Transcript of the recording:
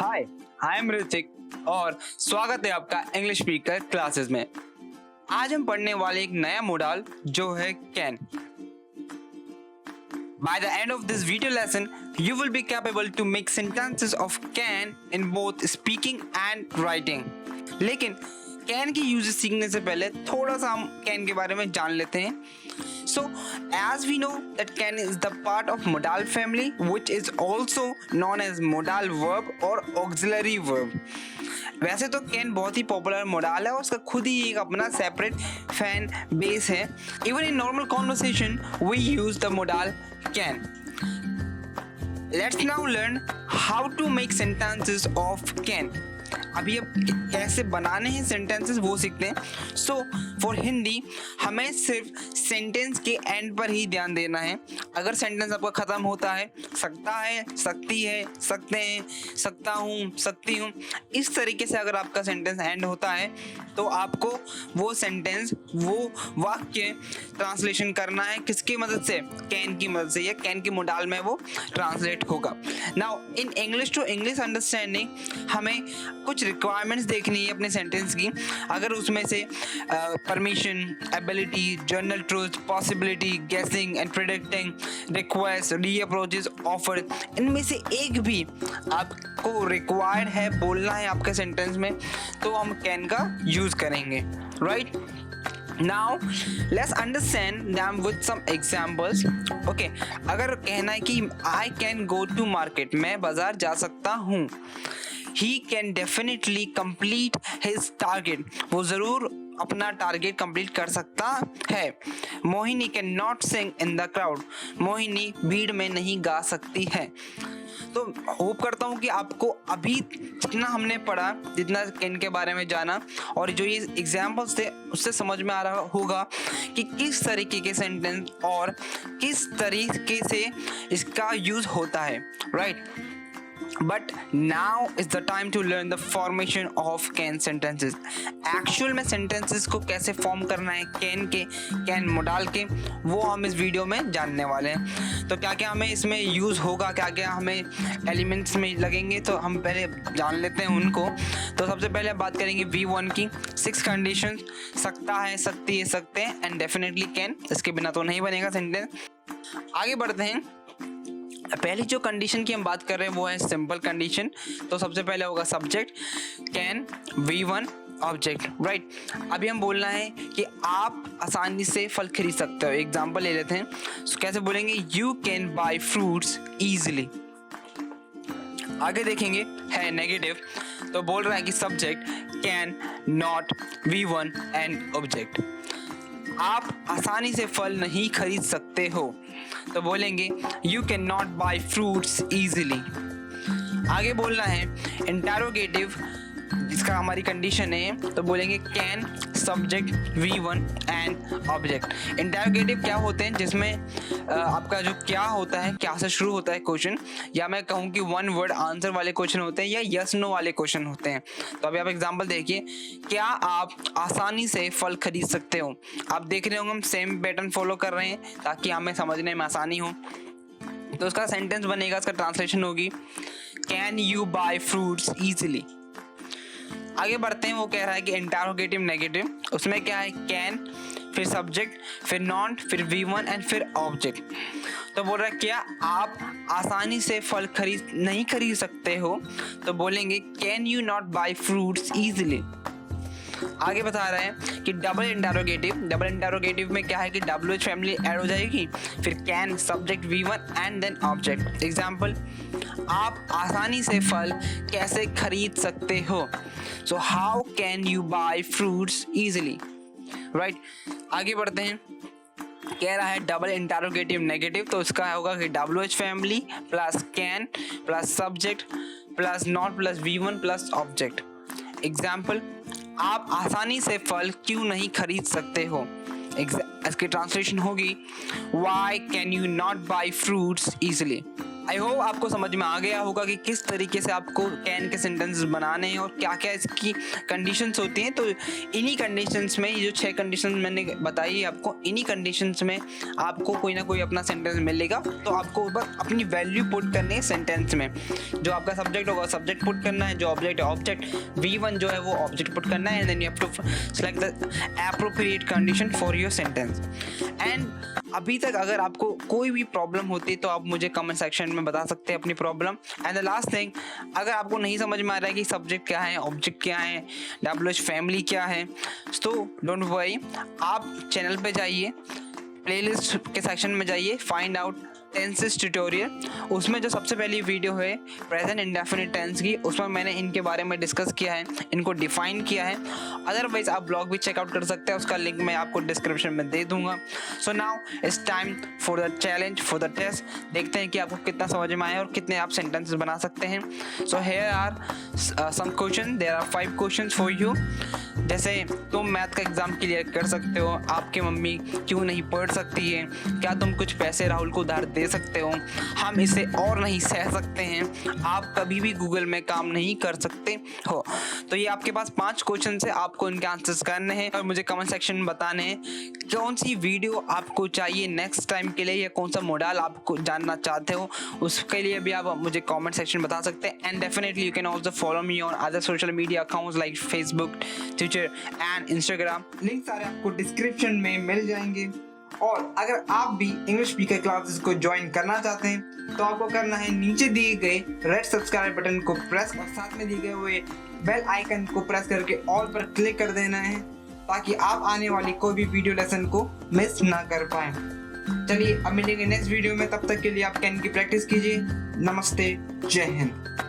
Hi, I am Hrithik और स्वागत है आपका इंग्लिश स्पीकर क्लासेस में। आज हम पढ़ने वाले एक नया मॉडल जो है can. By the end of this video lesson, you will be capable to make sentences of can in both speaking and writing. लेकिन can की यूजेस सीखने से पहले थोड़ा सा हम can के बारे में जान लेते हैं। So, as we know that can is the part of modal family, which is also known as modal verb or auxiliary verb. वैसे तो कैन बहुत ही पॉपुलर मॉडल है और उसका खुद ही एक अपना सेपरेट फैन बेस है। Even in normal conversation we use the modal can. Let's now learn how to make sentences of can. अभी अब कैसे बनाने हैं सेंटेंसेस वो सीखते हैं। सो फॉर हिंदी हमें सिर्फ सेंटेंस के एंड पर ही ध्यान देना है। अगर सेंटेंस आपका ख़त्म होता है सकता है, सकती है, सकते हैं, सकता हूँ, सकती हूँ, इस तरीके से अगर आपका सेंटेंस एंड होता है तो आपको वो सेंटेंस, वो वाक्य ट्रांसलेशन करना है। किसकी मदद से? कैन की मदद से, या कैन की मॉडल में वो ट्रांसलेट होगा। Now in English to English understanding हमें कुछ रिक्वायरमेंट्स देखनी है अपने सेंटेंस की। अगर उसमें से permission, ability, general truth, possibility, guessing and predicting, request, reproaches, offer, इनमें से एक भी आपको रिक्वायर्ड है बोलना है आपके सेंटेंस में तो हम कैन का यूज करेंगे, right? Now let's understand them with some examples. Okay, अगर कहना है कि I can go to market, मैं बाजार जा सकता हूँ। He can definitely complete his target, वो ज़रूर अपना टारगेट कंप्लीट कर सकता है। Mohini can not sing in the crowd, Mohini भीड़ में नहीं गा सकती है। तो होप करता हूँ कि आपको अभी जितना हमने पढ़ा, जितना कैन के बारे में जाना और जो ये एग्जाम्पल्स थे उससे समझ में आ रहा होगा कि किस तरीके के सेंटेंस और किस तरीके से इसका यूज़ होता है, right? But now is the time to learn the formation of can sentences. Actual में sentences को कैसे फॉर्म करना है कैन मॉडल के, वो हम इस वीडियो में जानने वाले हैं। तो क्या क्या हमें इसमें यूज़ होगा, क्या क्या हमें एलिमेंट्स में लगेंगे, तो हम पहले जान लेते हैं उनको। तो सबसे पहले बात करेंगे V1 की 6 कंडीशन। सकता है, सकती है, सकते हैं एंड डेफिनेटली कैन, इसके बिना तो नहीं बनेगा सेंटेंस। आगे बढ़ते हैं। पहली जो कंडीशन की हम बात कर रहे हैं वो है सिंपल कंडीशन। तो सबसे पहले होगा subject can, V1 object, right? अभी हम बोलना है कि आप आसानी से फल खरीद सकते हो। एग्जांपल ले लेते हैं। so, कैसे बोलेंगे? You can buy fruits easily. आगे देखेंगे है नेगेटिव, तो बोल रहा है कि subject can, not, V1 and object. आप आसानी से फल नहीं खरीद सकते हो तो बोलेंगे you can not buy fruits easily. आगे बोलना है इंटरोगेटिव, जिसका हमारी कंडीशन है, तो बोलेंगे can, subject, V1 and object. Interrogative क्या होते हैं? जिसमें आपका जो क्या होता है, क्या से शुरू होता है क्वेश्चन, या मैं कहूँ कि 1 वर्ड आंसर वाले क्वेश्चन होते हैं या यस नो वाले क्वेश्चन होते हैं। तो अभी आप एग्जांपल देखिए, क्या आप आसानी से फल खरीद सकते हो? आप देख रहे होंगे हम सेम पैटर्न फॉलो कर रहे हैं ताकि हमें समझने में आसानी हो। तो उसका सेंटेंस बनेगा, इसका ट्रांसलेशन होगी can you buy fruits easily. आगे बढ़ते हैं। वो कह रहा है कि इंटरोगेटिव नेगेटिव, उसमें क्या है? कैन, फिर सब्जेक्ट, फिर नॉट, फिर V1 एंड फिर ऑब्जेक्ट। तो बोल रहा है क्या आप आसानी से फल नहीं खरीद सकते हो तो बोलेंगे can you not buy fruits easily. आगे बता रहे हैं कि डबल इंटरोगेटिव में क्या है कि WH फैमिली ऐड हो जाएगी, फिर can, subject, V1 and then object. Example, आप आसानी से फल कैसे खरीद सकते हो? So how can you buy fruits easily, right? आगे बढ़ते हैं। कह रहा है डबल इंटरोगेटिव नेगेटिव, तो इसका होगा कि WH family plus can plus subject plus not plus V1 plus object. Example, आप आसानी से फल क्यों नहीं खरीद सकते हो? इसकी ट्रांसलेशन होगी why can you not buy fruits easily. I hope आपको समझ में आ गया होगा कि किस तरीके से आपको कैन के सेंटेंसेस बनाने हैं और क्या क्या इसकी कंडीशंस होती हैं। तो इन्हीं कंडीशंस में, ये जो 6 कंडीशंस मैंने बताई है आपको, इन्हीं कंडीशंस में आपको कोई ना कोई अपना सेंटेंस मिलेगा। तो आपको बस अपनी वैल्यू पुट करनी है सेंटेंस में। जो आपका सब्जेक्ट होगा सब्जेक्ट पुट करना है, जो ऑब्जेक्ट है ऑब्जेक्ट, V1 जो है वो ऑब्जेक्ट पुट करना है, and then you have to select the appropriate condition for your sentence. And अभी तक अगर आपको कोई भी प्रॉब्लम होती है तो आप मुझे कमेंट सेक्शन में बता सकते हैं अपनी problem. And the last thing, अगर आपको नहीं समझ में आ रहा है कि सब्जेक्ट क्या है, ऑब्जेक्ट क्या है, WH फैमिली क्या है, तो डोंट वरी, आप चैनल पे जाइए, प्लेलिस्ट के सेक्शन में जाइए, फाइंड आउट टेंसेस ट्यूटोरियल। उसमें जो सबसे पहली वीडियो है प्रेजेंट इंडेफिनिट टेंस की, उसमें मैंने इनके बारे में डिस्कस किया है, इनको डिफाइन किया है। अदरवाइज आप ब्लॉग भी चेकआउट कर सकते हैं, उसका लिंक मैं आपको डिस्क्रिप्शन में दे दूंगा। So now it's time for the challenge, for the test. देखते हैं कि आपको कितना समझ में आया और कितने आप सेंटेंसेस बना सकते हैं। So here are some question, there are 5 questions for you. जैसे तुम मैथ का एग्जाम क्लियर कर सकते हो, आपकी मम्मी क्यों नहीं पढ़ सकती है, क्या तुम कुछ पैसे राहुल को उधार दे सकते हो, हम इसे और नहीं सह सकते हैं, आप कभी भी गूगल में काम नहीं कर सकते हो। तो ये आपके पास 5 क्वेश्चन है, आपको इनके आंसर्स करने हैं और मुझे कमेंट सेक्शन में बताने हैं कौन सी वीडियो आपको चाहिए नेक्स्ट टाइम के लिए, या कौन सा मॉडल आपको जानना चाहते हो, उसके लिए भी आप मुझे कमेंट सेक्शन बता सकते हैं। And definitely you can also follow me on other social media accounts like Facebook, Twitter and Instagram. Link सारे आपको डिस्क्रिप्शन में मिल जाएंगे। और अगर आप भी इंग्लिश स्पीकर क्लासेस को ज्वाइन करना चाहते हैं तो आपको करना है नीचे दिए गए रेड सब्सक्राइब बटन को प्रेस और साथ में दिए गए हुए बेल आइकन को प्रेस करके ऑल पर क्लिक कर देना है, ताकि आप आने वाली कोई भी वीडियो लेसन को मिस ना कर पाए। चलिए अब मिलेंगे नेक्स्ट वीडियो में, तब तक के लिए आप कैन की प्रैक्टिस कीजिए। नमस्ते, जय हिंद।